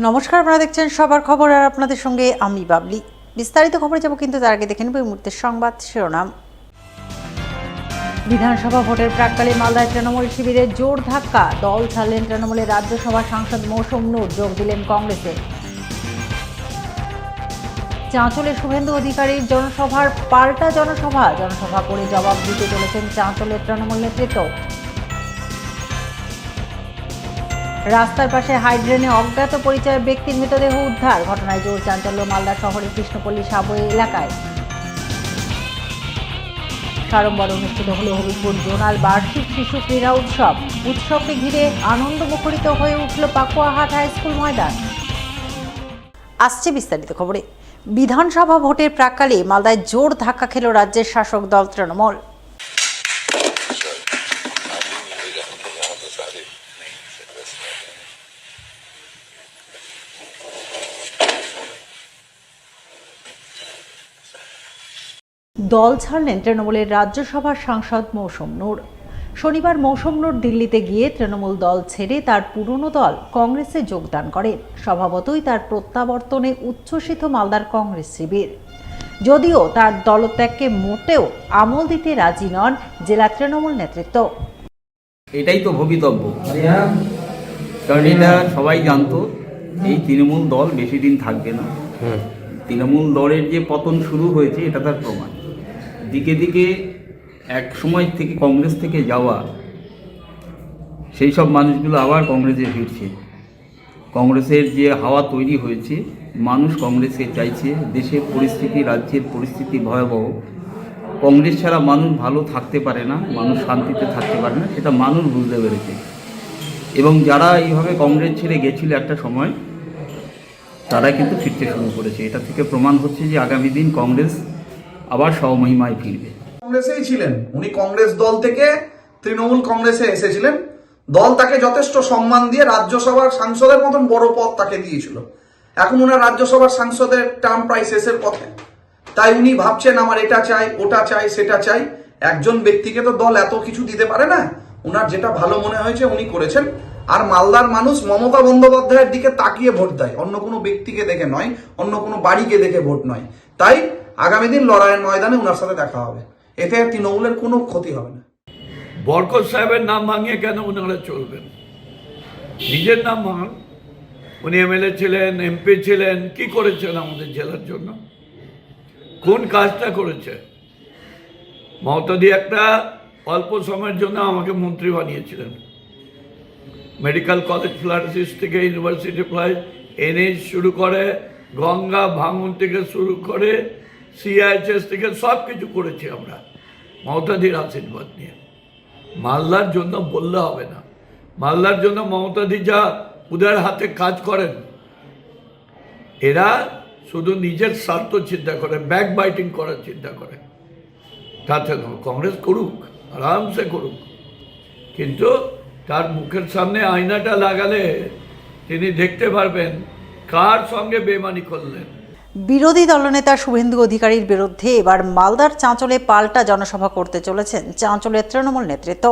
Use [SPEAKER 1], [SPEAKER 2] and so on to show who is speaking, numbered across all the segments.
[SPEAKER 1] নমস্কার, আপনারা দেখছেন সবার খবর আর আপনাদের সঙ্গে আমি বাবলি। বিস্তারিত খবরে যাব, কিন্তু তার আগে দেখে নেব এই মুহূর্তের সংবাদ শিরোনাম। বিধানসভা ভোটের প্রাক্কালে মালদায় তৃণমূল শিবিরের জোর ধাক্কা, দল ছাড়লেন তৃণমূলের রাজ্যসভা সাংসদ মৌসুম নূর, যোগ দিলেন কংগ্রেসে। চাঁচলে শুভেন্দু অধিকারীর জনসভার পাল্টা জনসভা করে জবাব দিতে চলেছেন চাঁচলের তৃণমূল নেতৃত্ব। রাস্তার পাশে হাইড্রেনে অজ্ঞাত পরিচয় ব্যক্তির মৃতদেহ উদ্ধার, ঘটনায় জোর চাঞ্চল্য মালদা শহরের কৃষ্ণপল্লী সাবই এলাকায়। সাড়ম্বরে অনুষ্ঠিত হল হবিবপুর জোনাল বার্ষিক শিশু ক্রীড়া উৎসবকে ঘিরে আনন্দ মুখরিত হয়ে উঠল পাকুয়াহাট হাই স্কুল ময়দান। আসছে বিস্তারিত খবরে। বিধানসভা ভোটের প্রাক্কালে মালদায় জোর ধাক্কা খেল রাজ্যের শাসক দল তৃণমূল। দল ছাড়লেন তৃণমূলের রাজ্যসভার সাংসদ মৌসুম নূর। শনিবার মৌসুম নূর দিল্লিতে গিয়ে তৃণমূল দল ছেড়ে তার পুরনো দল কংগ্রেসে যোগদান করেন। স্বভাবতই তার প্রত্যাবর্তনে উচ্ছ্বসিত মালদার কংগ্রেস শিবির। যদিও তার দলত্যাগকে মোটেও আমল দিতে রাজি নন জেলা তৃণমূল নেতৃত্ব।
[SPEAKER 2] এটাই তো ভবিতব্য, কারণ এটা সবাই জানতো এই তৃণমূল দল বেশি দিন থাকবে না। তৃণমূল দলের যে পতন শুরু হয়েছে এটা তার প্রমাণ। দিকে দিকে এক সময় থেকে কংগ্রেস থেকে যাওয়া সেই সব মানুষগুলো আবার কংগ্রেসে ফিরছে। কংগ্রেসের যে হাওয়া তৈরি হয়েছে, মানুষ কংগ্রেসকে চাইছে। দেশের পরিস্থিতি, রাজ্যের পরিস্থিতি ভয়াবহ। কংগ্রেস ছাড়া মানুষ ভালো থাকতে পারে না, মানুষ শান্তিতে থাকতে পারে না, সেটা মানুষ বুঝতে পেরেছে। এবং যারা এইভাবে কংগ্রেস ছেড়ে গেছিল একটা সময়, তারা কিন্তু ফিরতে শুরু করেছে। এটা থেকে প্রমাণ হচ্ছে যে আগামী দিন কংগ্রেস আবার স্বমহিমায় ফিরবে।
[SPEAKER 3] কংগ্রেসেই ছিলেন উনি, কংগ্রেস দল থেকে তৃণমূল কংগ্রেসে এসেছিলেন। দল তাকে যথেষ্ট সম্মান দিয়ে রাজ্যসভার সাংসদের মতন বড় পদ তাকে দিয়েছিল। এখন ওনার রাজ্যসভার সাংসদের টার্ম প্রায় শেষের পথে, তাই উনি ভাবছেন আমার এটা চাই, ওটা চাই, সেটা চাই। একজন ব্যক্তিকে তো দল এত কিছু দিতে পারে না। ওনার যেটা ভালো মনে হয়েছে উনি করেছেন। আর মালদার মানুষ মমতা বন্দ্যোপাধ্যায়ের দিকে তাকিয়ে ভোট দেয়, অন্য কোনো ব্যক্তিকে দেখে নয়, অন্য কোনো বাড়িকে দেখে ভোট নয়। তাই আগামী দিন লড়াইয়ের ময়দানে ওনার সাথে দেখা হবে, এতে তৃণমূলের কোনো ক্ষতি হবে না।
[SPEAKER 4] বরকত সাহেবের নাম ভাঙিয়ে কেন ওনারা চলবেন? নিজের নাম ভাঙান। উনি এমএলএ ছিলেন, এমপি ছিলেন, কি করেছেন আমাদের জেলার জন্য? কোন কাজটা করেছে? মমতাদি একটা অল্প সময়ের জন্য আমাকে মন্ত্রী বানিয়েছিলেন। মেডিকেল কলেজ ফ্লাইসিস থেকে ইউনিভার্সিটি ফ্লাইস, এনএইচ শুরু করে, গঙ্গা ভাঙন থেকে শুরু করে, সিআইএসএস থেকে সব কিছু করেছি আমরা মমতাদির আশীর্বাদ নিয়ে। মালদার জন্য বললে হবে না। মালদার জন্য মমতাদি যা ওদের হাতে কাজ করেন, এরা শুধু নিজের স্বার্থ চিন্তা করে, ব্যাক বাইটিং করার চিন্তা করে। তাতে কংগ্রেস করুক, আরামসে করুক, কিন্তু তার মুখের সামনে আয়নাটা লাগালে তিনি দেখতে পারবেন কার সঙ্গে বেমানি করলেন।
[SPEAKER 1] বিরোধী দলনেতা শুভেন্দু অধিকারীর বিরুদ্ধে এবার মালদার চাঁচলে পাল্টা জনসভা করতে চলেছেন চাঁচলের তৃণমূল নেতৃত্ব।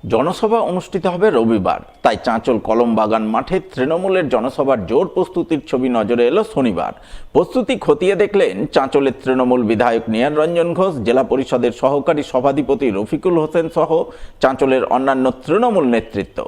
[SPEAKER 5] জনসভা অনুষ্ঠিত হবে রবিবার, তাই চাঁচল কলমবাগান মাঠে তৃণমূলের জনসভার জোর প্রস্তুতির ছবি নজরে এলো শনিবার। প্রস্তুতি খতিয়ে দেখলেন চাঁচলের তৃণমূল বিধায়ক নিহার রঞ্জন ঘোষ, জেলা পরিষদের সহকারী সভাধিপতি রফিকুল হোসেন সহ চাঁচলের অন্যান্য তৃণমূল নেতৃত্ব।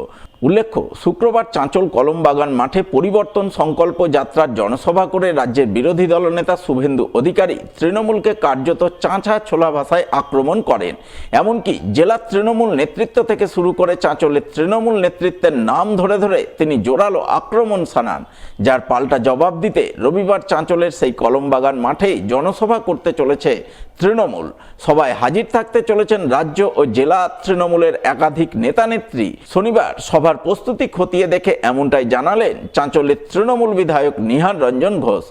[SPEAKER 5] উল্লেখ্য, শুক্রবার চাঁচল কলমবাগান মাঠে পরিবর্তন সংকল্প যাত্রার জনসভা করে রাজ্যের বিরোধী দলনেতা শুভেন্দু অধিকারী তৃণমূলকে কার্যত চাঁচা ছোলা ভাষায় আক্রমণ করেন। এমনকি জেলা তৃণমূল নেতৃত্ব থেকে শুরু করে চাঁচলের তৃণমূল নেতৃত্বের নাম ধরে ধরে তিনি জোরালো আক্রমণ শানান, যার পাল্টা জবাব দিতে রবিবার চাঁচলের সেই কলমবাগান মাঠেই জনসভা করতে চলেছে তৃণমূল। সভায় হাজির থাকতে চলেছেন রাজ্য ও জেলা তৃণমূলের একাধিক নেতা নেত্রী। শনিবার সভার প্রস্তুতি খতিয়ে দেখে এমনটাই জানালেন চাঁচলের তৃণমূল বিধায়ক নিহার রঞ্জন ঘোষ।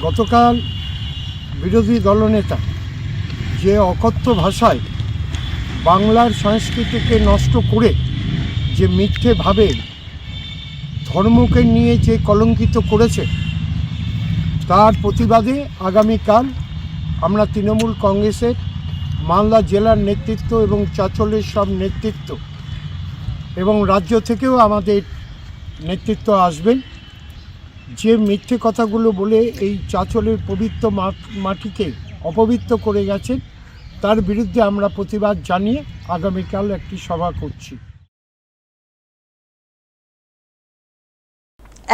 [SPEAKER 6] গতকাল বিরোধী দলনেতা যে অকথ্য ভাষায় বাংলার সংস্কৃতিকে নষ্ট করে, যে মিথ্যেভাবে ধর্মকে নিয়ে যে কলঙ্কিত করেছে, তার প্রতিবাদে আগামীকাল আমরা তৃণমূল কংগ্রেসের মালদা জেলার নেতৃত্ব এবং চাঁচলের সব নেতৃত্ব এবং রাজ্য থেকেও আমাদের নেতৃত্ব আসবেন, যে মিথ্যে কথাগুলো বলে এই চাঁচলের পবিত্র মাটিকে অপবিত্র করে গেছেন, তার বিরুদ্ধে আমরা প্রতিবাদ জানিয়ে আগামীকাল একটি সভা করছি।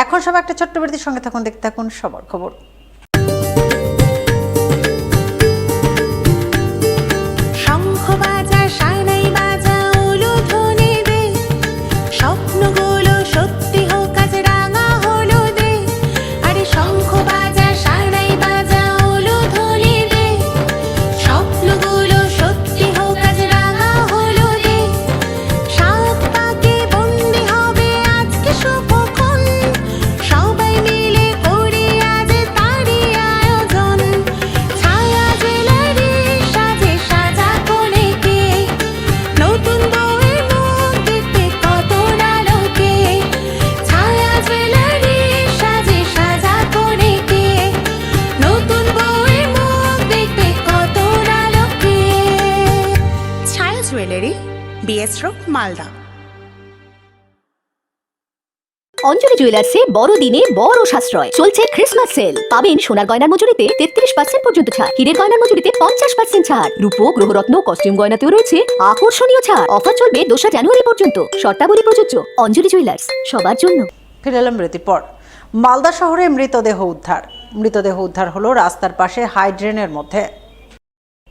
[SPEAKER 1] এখন সব একটা ছোট্ট বিরতির সঙ্গে থাকুন, দেখতে থাকুন সবার খবর।
[SPEAKER 7] শঙ্খ বাজা, সানাই বাজা, উলুধ্বনি দে, স্বপ্নগুলো সত্যি হোক আজ রাঙা হলুদে। আরে শঙ্খ বাজা, সানাই বাজা, উলুধ্বনি দে, স্বপ্নগুলো সত্যি হোক আজ রাঙা হলুদে। সাত পাকে বন্দি হবে আজকে শুভক্ষণ, সবাই মিলে করি আজ তারই আয়োজন। ছায়া জুয়েলারি সাজে সাজা কোণেকে, নতুন বউয়ের মুখ দেখতে কত আলোকে। ছায়া জুয়েলারি সাজে সাজা কোণেকে, নতুন বউয়ের মুখ দেখতে কত আলোকে। ছায়া জুয়েলারি, বিএস রোড, মালদা।
[SPEAKER 8] অঞ্জলি জুয়েলার্সে বড়দিনে বড় সাশ্রয় চলছে ক্রিসমাস সেল। পাবেন সোনার গয়নার মজুরিতে 33% পর্যন্ত ছাড়, হীরের গয়নার মজুরিতে 50% ছাড়, রূপো, গ্রহরত্ন, কস্টিউম গয়নাতেও রয়েছে আকর্ষণীয় ছাড়। অফার চলবে 2 জানুয়ারি পর্যন্ত। শর্তাবলী প্রযোজ্য। অঞ্জলি জুয়েলার্স, সবার জন্য।
[SPEAKER 1] ফিরে এলাম বিরতির পর। মালদা শহরে মৃতদেহ উদ্ধার হলো রাস্তার পাশে হাইড্রেনের মধ্যে।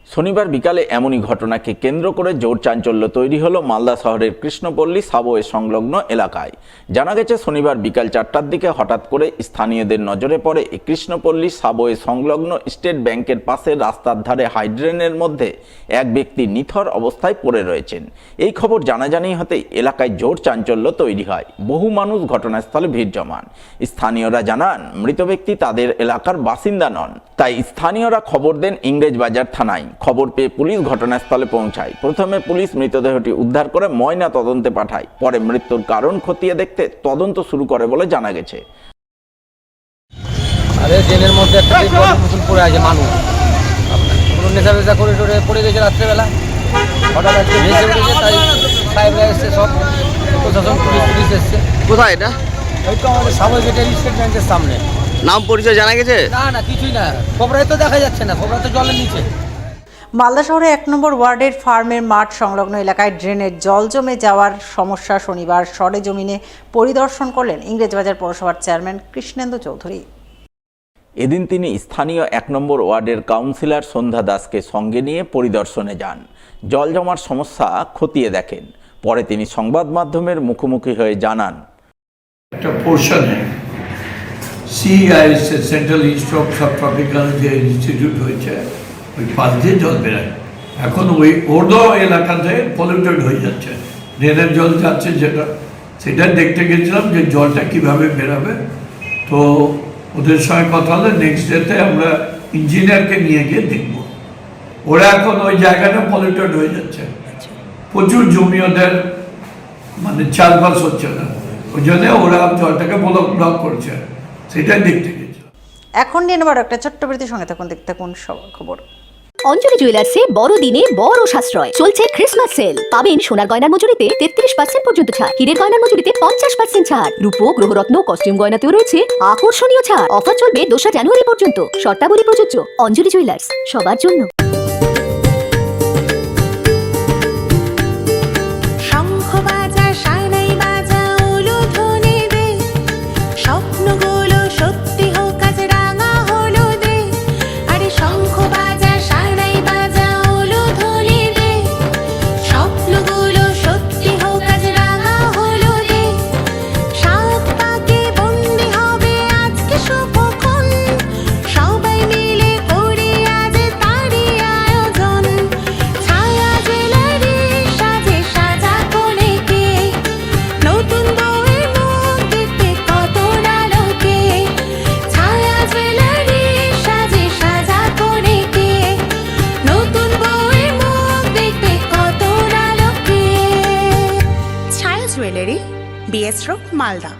[SPEAKER 5] শনিবার বিকালে এমনই ঘটনাকে কেন্দ্র করে জোর চাঞ্চল্য তৈরি হলো মালদা শহরের কৃষ্ণপল্লী সাবওয়ে সংলগ্ন এলাকায়। জানা গেছে শনিবার বিকাল 4টার দিকে হঠাৎ করে স্থানীয়দের নজরে পড়ে কৃষ্ণপল্লী সাবওয়ে সংলগ্ন স্টেট ব্যাংকের পাশে রাস্তার ধারে হাইড্রেনের মধ্যে এক ব্যক্তি নিথর অবস্থায় পড়ে রয়েছেন। এই খবর জানাজানি হতেই এলাকায় জোর চাঞ্চল্য তৈরি হয়। বহু মানুষ ঘটনাস্থলে ভিড় জমান। স্থানীয়রা জানান, মৃত ব্যক্তি তাদের এলাকার বাসিন্দা নন। তাই স্থানীয়রা খবর দেন ইংরেজবাজার থানায়। খবর পেয়ে পুলিশ ঘটনাস্থলে পৌঁছায়। প্রথমে পুলিশ মৃতদেহটি উদ্ধার করে ময়না তদন্তে পাঠায়। পরে মৃত্যুর কারণ খতিয়ে দেখতে তদন্ত শুরু করে বলে জানা গেছে।
[SPEAKER 9] আরে ট্রেনের মধ্যে একটা মতন পড়ে আছে মানুষ, কোনো নেশা ফেশা করে টোরে পড়ে গেছে রাত্রেবেলা, হঠাৎ আজকে ভেসে উঠেছে। তাই সাহেবরা এসছে, সব প্রশাসন, পুলিশ এসছে।
[SPEAKER 10] কোথায় এটা?
[SPEAKER 9] এই তো আমাদের সাবওয়ে গেটের স্টেট ব্যাংকের সামনে।
[SPEAKER 10] নাম পরিচয় জানা গেছে?
[SPEAKER 9] না কিছুই না, খবরে তো দেখা যাচ্ছে না, খবরে তো জলের নিচে।
[SPEAKER 1] মালদা শহরে 1 নম্বর ওয়ার্ডের ফার্মের মাঠ সংলগ্ন এলাকায় ড্রেনের জল জমে যাওয়ার সমস্যা শনিবার সরেজমিনে পরিদর্শন করলেন ইংরেজবাজার পৌরসভার চেয়ারম্যান কৃষ্ণেন্দু চৌধুরী।
[SPEAKER 5] এদিন তিনি স্থানীয় 1 নম্বর ওয়ার্ডের কাউন্সিলর সন্ধ্যা দাসকে সঙ্গে নিয়ে পরিদর্শনে যান। জল জমার সমস্যা খতিয়ে দেখেন। পরে তিনি সংবাদ মাধ্যমের মুখোমুখি হয়ে জানান,
[SPEAKER 4] একটা পোর্শনে CIS central institute of subtropical যে ইনস্টিটিউট হয়েছে, ওই পাশ দিয়ে জল বেরোয়। এখন ওই ওডো এলাকাতে পলিউটেড হয়ে যাচ্ছে, ড্রেনের জল যাচ্ছে যেটা, সেটা দেখতে গেছিলাম যে জলটা কিভাবে বেরোবে। তো ওদের সঙ্গে কথা হলে নেক্সট ডেতে আমরা ইঞ্জিনিয়ারকে নিয়ে গিয়ে দেখব। ওরা এখন ওই জায়গাটা পলিউটেড হয়ে যাচ্ছে, প্রচুর জমি ওদের মানে চাষবাস হচ্ছে না, ওই জন্য ওরা জলটাকে ব্লক করছে, সেটাই দেখতে গেছে।
[SPEAKER 1] এখন নিয়ে নেবার একটা ছোট্ট বিরতির সঙ্গে থাকুন, দেখতে থাকুন সবার খবর।
[SPEAKER 8] অঞ্জলি জুয়েলার্সে বড়দিনে বড় সাশ্রয় চলছে ক্রিসমাস সেল। পাবেন সোনার গয়নার মজুরিতে 33% পর্যন্ত ছাড়, হীরের গয়নার মজুরিতে 50% ছাড়, রূপো, গ্রহরত্ন, কস্টিউম গয়নাতেও রয়েছে আকর্ষণীয় ছাড়। অফার চলবে 2 জানুয়ারি পর্যন্ত। শর্তাবলী প্রযোজ্য। অঞ্জলি জুয়েলার্স, সবার জন্য।
[SPEAKER 7] শঙ্খ বাজা, সানাই বাজা, উলুধ্বনি দে, স্বপ্নগুলো সত্যি হোক আজ রাঙা হলুদে। আরে শঙ্খ বাজা, সানাই বাজা, উলুধ্বনি দে, স্বপ্নগুলো সত্যি হোক আজ রাঙা হলুদে। সাত পাকে বন্দি হবে আজকে শুভক্ষণ, সবাই মিলে করি আজ তারই আয়োজন। ছায়া জুয়েলারি সাজে সাজা কোণেকে, নতুন বউয়ের মুখ দেখতে কত আলোকে। ছায়া জুয়েলারি সাজে সাজা কোণেকে, নতুন বউয়ের মুখ দেখতে কত আলোকে। ছায়া jewellery, BS road, Malda.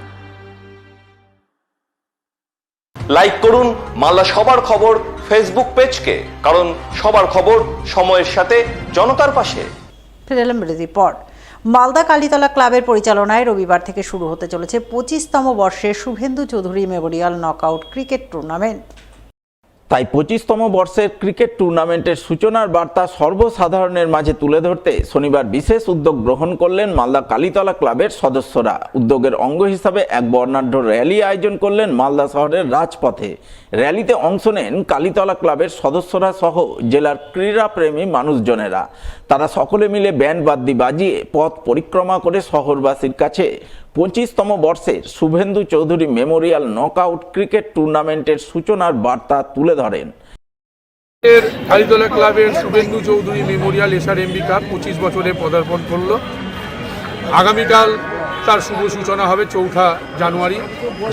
[SPEAKER 10] Like করুন মালদা সবার খবর ফেসবুক পেজকে, কারণ সবার খবর সময়ের সাথে জনতার পাশে।
[SPEAKER 1] ফিরে এলাম বিরতির পর। মালদা কালীতলা ক্লাবের পরিচালনায় রবিবার থেকে শুরু হতে চলেছে 25তম বর্ষের Suvendu Chowdhury Memorial knockout cricket tournament.
[SPEAKER 5] তাই 25তম বর্ষের ক্রিকেট টুর্নামেন্টের সূচনার বার্তা সর্বসাধারণের মাঝে তুলে ধরতে শনিবার বিশেষ উদ্যোগ গ্রহণ করলেন মালদা কালীতলা ক্লাবের সদস্যরা। উদ্যোগের অঙ্গ হিসাবে এক বর্ণাঢ্য র্যালি আয়োজন করলেন মালদা শহরের রাজপথে। র্যালিতে অংশ নেন কালীতলা ক্লাবের সদস্যরা সহ জেলার ক্রীড়াপ্রেমী মানুষজনেরা। তারা সকলে মিলে ব্যান্ড বাদ্যি বাজিয়ে পথ পরিক্রমা করে শহরবাসীর কাছে 25তম বর্ষের Suvendu Chowdhury Memorial knockout cricket টুর্নামেন্টের সূচনার বার্তা তুলে ধরেন।
[SPEAKER 11] কালীতলা ক্লাবের Suvendu Chowdhury Memorial SRMB cup 25 বছরে পদার্পণ করলো। আগামীকাল তার শুভ সূচনা হবে 4 জানুয়ারি,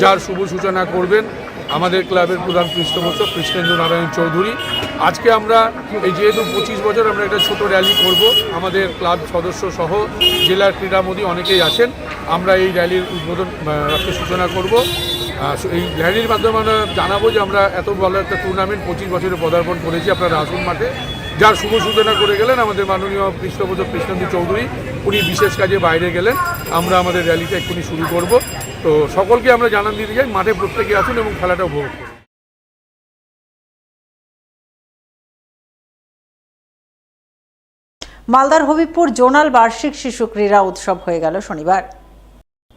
[SPEAKER 11] যার শুভ সূচনা করবেন আমাদের ক্লাবের প্রধান পৃষ্ঠপোষক কৃষ্ণেন্দু নারায়ণ চৌধুরী। আজকে আমরা এই যেহেতু 25 বছর, আমরা একটা ছোট র্যালি করব। আমাদের ক্লাব সদস্য সহ জেলার ক্রীড়ামোদী অনেকেই আছেন। আমরা এই র্যালির উদ্বোধন আজকে সূচনা করব। এই র্যালির মাধ্যমে আমরা জানাবো যে আমরা এত ভালো একটা টুর্নামেন্ট 25 বছরে পদার্পণ করেছি আপনারা আসুন মাঠে। যার শুভ সূচনা করে গেলেন আমাদের মাননীয় পৃষ্ঠপোষক কৃষ্ণেন্দু চৌধুরী, উনি বিশেষ কাজে বাইরে গেলেন। আমরা আমাদের র্যালিটা এক্ষুনি শুরু করব। তো সকলকে আমরা জানান দিতে চাই, মাঠে প্রত্যেকে আসুন এবং খেলাটা উপভোগ করুন।
[SPEAKER 1] মালদার হবিবপুর জোনাল বার্ষিক শিশু ক্রীড়া উৎসব হয়ে গেল শনিবার।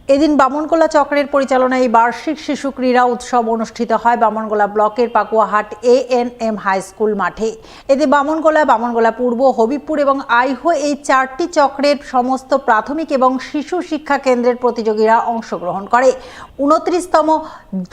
[SPEAKER 1] এদিন বামনগোলা চক্রের পরিচালনায় বার্ষিক শিশু ক্রীড়া উৎসব অনুষ্ঠিত হয় বামনগোলা ব্লকের পাকুয়াহাট ANM হাই স্কুল মাঠে। এতে বামনগোলা পূর্ব, হবিবপুর এবং আইহো এই 4টি চক্রের সমস্ত প্রাথমিক এবং শিশু শিক্ষা কেন্দ্রের প্রতিযোগীরা অংশগ্রহণ করে। 29তম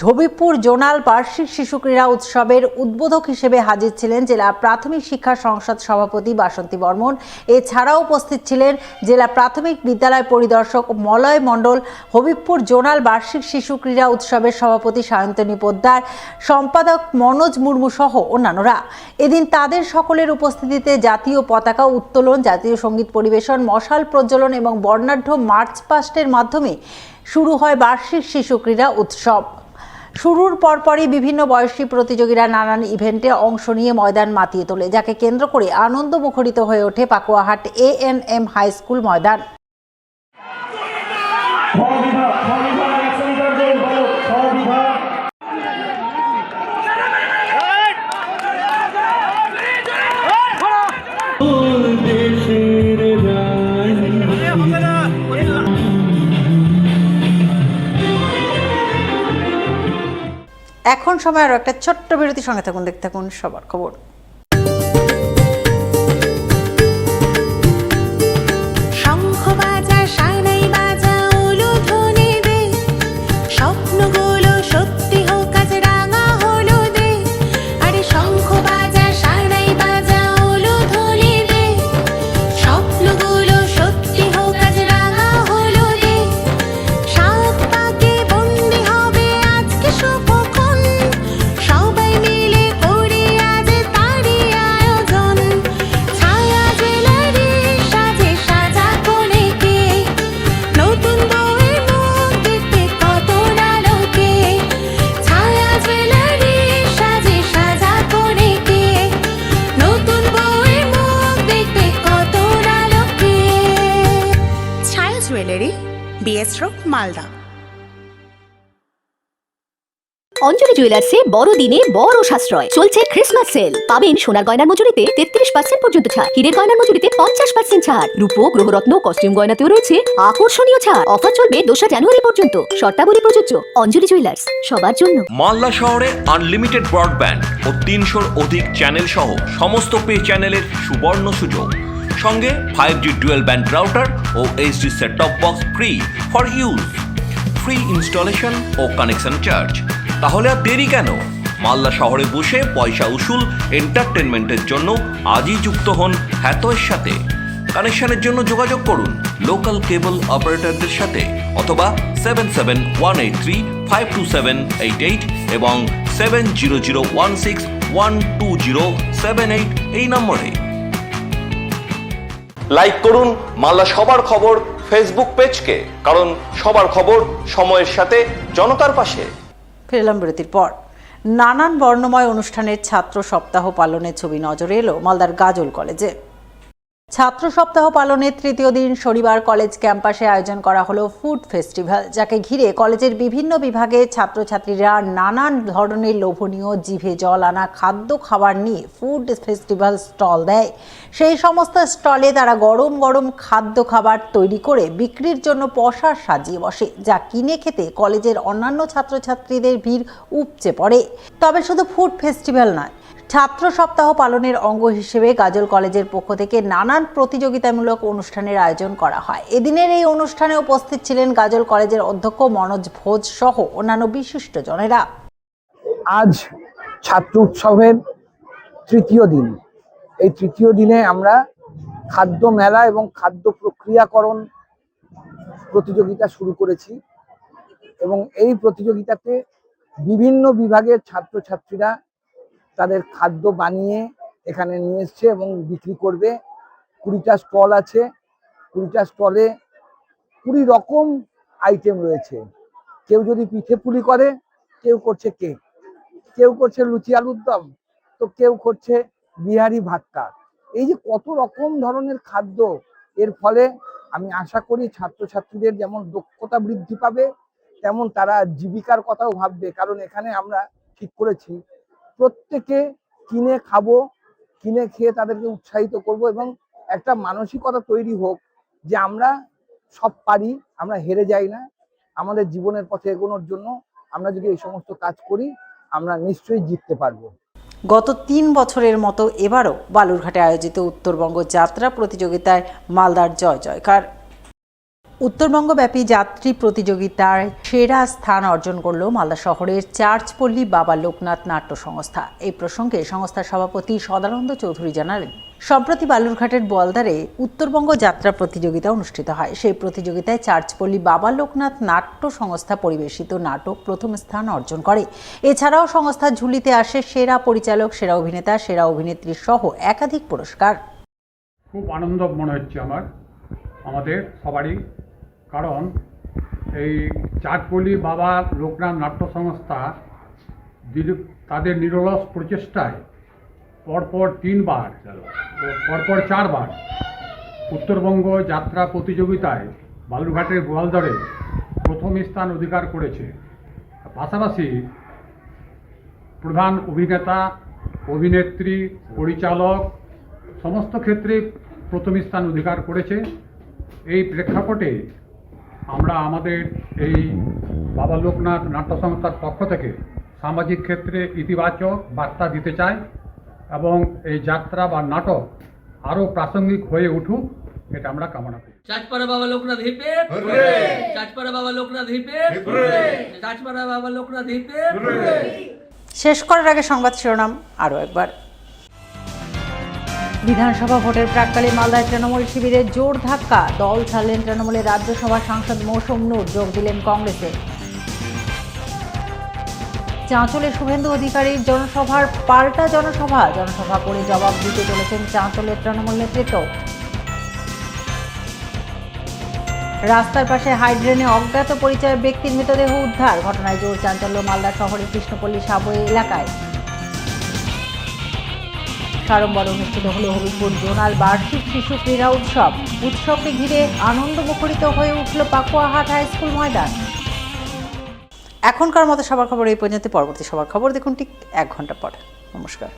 [SPEAKER 1] হবিবপুর জোনাল বার্ষিক শিশু ক্রীড়া উৎসবের উদ্বোধক হিসেবে হাজির ছিলেন জেলা প্রাথমিক শিক্ষা সংসদ সভাপতি বাসন্তী বর্মন। এছাড়াও উপস্থিত ছিলেন জেলা প্রাথমিক বিদ্যালয় পরিদর্শক মলয় মণ্ডল, হবিবপুর জোনাল বার্ষিক শিশু ক্রীড়া উৎসবের সভাপতি সায়ন্তনী পোদ্দার, সম্পাদক মনোজ মুর্মু সহ অন্যান্যরা। এদিন তাদের সকলের উপস্থিতিতে জাতীয় পতাকা উত্তোলন, জাতীয় সঙ্গীত পরিবেশন, মশাল প্রজ্বলন এবং বর্ণাঢ্য মার্চ পাস্টের মাধ্যমে শুরু হয় বার্ষিক শিশু ক্রীড়া উৎসব। শুরুর পরপরই বিভিন্ন বয়সী প্রতিযোগীরা নানান ইভেন্টে অংশ নিয়ে ময়দান মাতিয়ে তোলে, যাকে কেন্দ্র করে আনন্দ মুখরিত হয়ে ওঠে পাকুয়াহাট ANM হাই স্কুল ময়দান। এখন সময় আরো একটা ছোট্ট বিরতির সঙ্গে থাকুন, দেখতে থাকুন সবার খবর।
[SPEAKER 7] শঙ্খ বাজা, সানাই বাজা, উলুধ্বনি দে, স্বপ্নগুলো সত্যি হোক আজ রাঙা হলুদে। আরে শঙ্খ বাজা, সানাই বাজা, উলুধ্বনি দে, স্বপ্নগুলো সত্যি হোক আজ রাঙা হলুদে। সাত পাকে বন্দি হবে আজকে শুভক্ষণ, সবাই মিলে করি আজ তারই আয়োজন। ছায়া জুয়েলারি সাজে সাজা কোণেকে, নতুন বউয়ের মুখ দেখতে কত আলোকে। ছায়া জুয়েলারি সাজে সাজা কোণেকে, নতুন বউয়ের মুখ দেখতে কত আলোকে। ছায়া জুয়েলারি, BS রোড, মালদা।
[SPEAKER 8] অঞ্জলি জুয়েলার্সে বড়দিনে বড় সাশ্রয় চলছে ক্রিসমাস সেল। পাবেন সোনার গয়নার মজুরিতে 33% পর্যন্ত ছাড়, হীরের গয়নার মজুরিতে 50% ছাড়, রূপো, গ্রহরত্ন, কস্টিউম গয়নাতেও রয়েছে আকর্ষণীয় ছাড়। অফার চলবে 2 জানুয়ারি পর্যন্ত। শর্তাবলী প্রযোজ্য। অঞ্জলি জুয়েলার্স, সবার জন্য।
[SPEAKER 10] মালদা শহরে আনলিমিটেড ব্রডব্যান্ড ও 300-র অধিক চ্যানেল সহ সমস্ত পে চ্যানেলের সুবর্ণ সুযোগ। সঙ্গে 5G ডুয়েল ব্যান্ড রাউটার ও HD set top box free for use. Free installation ও কানেকশন চার্জ। তাহলে আর দেরি কেন? মালদা শহরে বসে পয়সা উসুল এন্টারটেনমেন্টের জন্য আজই যুক্ত হন হ্যাথওয়ের সাথে। কানেকশনের জন্য যোগাযোগ করুন লোকাল কেবল অপারেটরদের সাথে অথবা 7718352788 এবং 7001612078 এই নম্বরে। লাইক করুন মালদা সবার খবর ফেসবুক পেজকে, কারণ সবার খবর সময়ের সাথে জনতার পাশে।
[SPEAKER 1] ফিরলাম বিরতির পর। নানান বর্ণময় অনুষ্ঠানের ছাত্র সপ্তাহ পালনের ছবি নজরে এলো মালদার গাজল কলেজে। ছাত্র সপ্তাহ পালনের তৃতীয় দিন শনিবার কলেজ ক্যাম্পাসে আয়োজন করা হলো ফুড ফেস্টিভ্যাল, যাকে ঘিরে কলেজের বিভিন্ন বিভাগে ছাত্রছাত্রীরা নানান ধরনের লোভনীয় জিভে জল আনা খাদ্য খাবার নিয়ে ফুড ফেস্টিভ্যাল স্টল দেয়। সেই সমস্ত স্টলে তারা গরম গরম খাদ্য খাবার তৈরি করে বিক্রির জন্য পসরা সাজিয়ে বসে, যা কিনে খেতে কলেজের অন্যান্য ছাত্রছাত্রীদের ভিড় উপচে পড়ে। তবে শুধু ফুড ফেস্টিভ্যাল নয়, ছাত্র সপ্তাহ পালনের অঙ্গ হিসেবে গাজল কলেজের পক্ষ থেকে নানান প্রতিযোগিতামূলক অনুষ্ঠানের আয়োজন করা হয়। এদিনের এই অনুষ্ঠানে উপস্থিত ছিলেন গাজল কলেজের অধ্যক্ষ মনোজ ভোজ সহ অন্যান্য বিশিষ্টজনেরা।
[SPEAKER 12] আজ ছাত্র উৎসবের তৃতীয় দিন। এই তৃতীয় দিনে আমরা খাদ্য মেলা এবং খাদ্য প্রক্রিয়াকরণ প্রতিযোগিতা শুরু করেছি এবং এই প্রতিযোগিতাতে বিভিন্ন বিভাগের ছাত্রছাত্রীরা তাদের খাদ্য বানিয়ে এখানে নিয়ে এসছে এবং বিক্রি করবে। 20টা স্টল আছে, 20টা স্টলে 20 রকম আইটেম রয়েছে। কেউ যদি পিঠে পুলি করে, কেউ করছে কেক, কেউ করছে লুচি আলুর দম, তো কেউ করছে বিহারি ভাক্কা। এই যে কত রকম ধরনের খাদ্য, এর ফলে আমি আশা করি ছাত্রছাত্রীদের যেমন দক্ষতা বৃদ্ধি পাবে, তেমন তারা জীবিকার কথাও ভাববে। কারণ এখানে আমরা ঠিক করেছি প্রত্যেকে কিনে খাবো, কিনে খেয়ে তাদেরকে উৎসাহিত করব এবং একটা মানসিকতা তৈরি হোক যে আমরা সব পারি, আমরা হেরে যাই না। আমাদের জীবনের পথে এগোনোর জন্য আমরা যদি এই সমস্ত কাজ করি, আমরা নিশ্চয়ই জিততে পারবো।
[SPEAKER 1] গত 3 বছরের মতো এবারও বালুরঘাটে আয়োজিত উত্তরবঙ্গ যাত্রা প্রতিযোগিতায় মালদার জয় জয়কার। উত্তরবঙ্গব্যাপী যাত্রী প্রতিযোগিতার সেরা স্থান অর্জন করল মালদা শহরের চার্চপল্লী বাবা লোকনাথ নাট্য সংস্থা। এই প্রসঙ্গে সংস্থার সভাপতি সদানন্দ চৌধুরী জানালেন, সম্প্রতি বালুরঘাটের বোয়ালদারে উত্তরবঙ্গ যাত্রা প্রতিযোগিতা অনুষ্ঠিত হয়। সেই প্রতিযোগিতায় চার্চপল্লী বাবা লোকনাথ নাট্য সংস্থা পরিবেশিত নাটক প্রথম স্থান অর্জন করে। এছাড়াও সংস্থার ঝুলিতে আসে সেরা পরিচালক, সেরা অভিনেতা, সেরা অভিনেত্রী সহ একাধিক পুরস্কার।
[SPEAKER 11] খুব আনন্দ মনে হচ্ছে আমাদের সবারই, কারণ এই চাটপল্লী বাবা লোকনাথ নাট্য সংস্থা তাদের নিরলস প্রচেষ্টায় পরপর 3 বার পরপর 4 বার উত্তরবঙ্গ যাত্রা প্রতিযোগিতায় বালুরঘাটের গোয়ালদরে প্রথম স্থান অধিকার করেছে। পাশাপাশি প্রধান অভিনেতা, অভিনেত্রী, পরিচালক সমস্ত ক্ষেত্রে প্রথম স্থান অধিকার করেছে। এই প্রেক্ষাপটে আমরা আমাদের এই বাবা লোকনাথ নাট্য সংস্থার পক্ষ থেকে সামাজিক ক্ষেত্রে ইতিবাচক বার্তা দিতে চাই এবং এই যাত্রা বা নাটক আরও প্রাসঙ্গিক হয়ে উঠুক, এটা আমরা কামনা করি।
[SPEAKER 9] চাচপাড়া বাবা লোকনাথ হিপে, চাচপাড়া বাবা লোকনাথ হিপে, চাচপাড়া বাবা লোকনাথ হিপে।
[SPEAKER 1] শেষ করার আগে সংবাদ শিরোনাম আরও একবার। বিধানসভা ভোটের প্রাক্কালে মালদায় তৃণমূল শিবিরের জোর ধাক্কা, দল ছাড়লেন তৃণমূলের রাজ্যসভা সাংসদ মৌসুম নূর, যোগ দিলেন কংগ্রেসে। চাঁচলে শুভেন্দু অধিকারীর জনসভার পাল্টা জনসভা করে জবাব দিতে চলেছেন চাঁচলের তৃণমূল নেতৃত্ব। রাস্তার পাশে হাইড্রেনে অজ্ঞাত পরিচয় ব্যক্তির মৃতদেহ উদ্ধার, ঘটনায় জোর চাঞ্চল্য মালদা শহরের কৃষ্ণপল্লী সাবই এলাকায়। সাড়ম্বর অনুষ্ঠিত হল হবিবপুর জোনাল বার্ষিক শিশু ক্রীড়া উৎসবকে ঘিরে আনন্দ মুখরিত হয়ে উঠল পাকুয়াহাট হাই স্কুল ময়দান। এখনকার মতো সবার খবর এই পর্যন্ত। পরবর্তী সবার খবর দেখুন ঠিক 1 ঘন্টা পর। নমস্কার।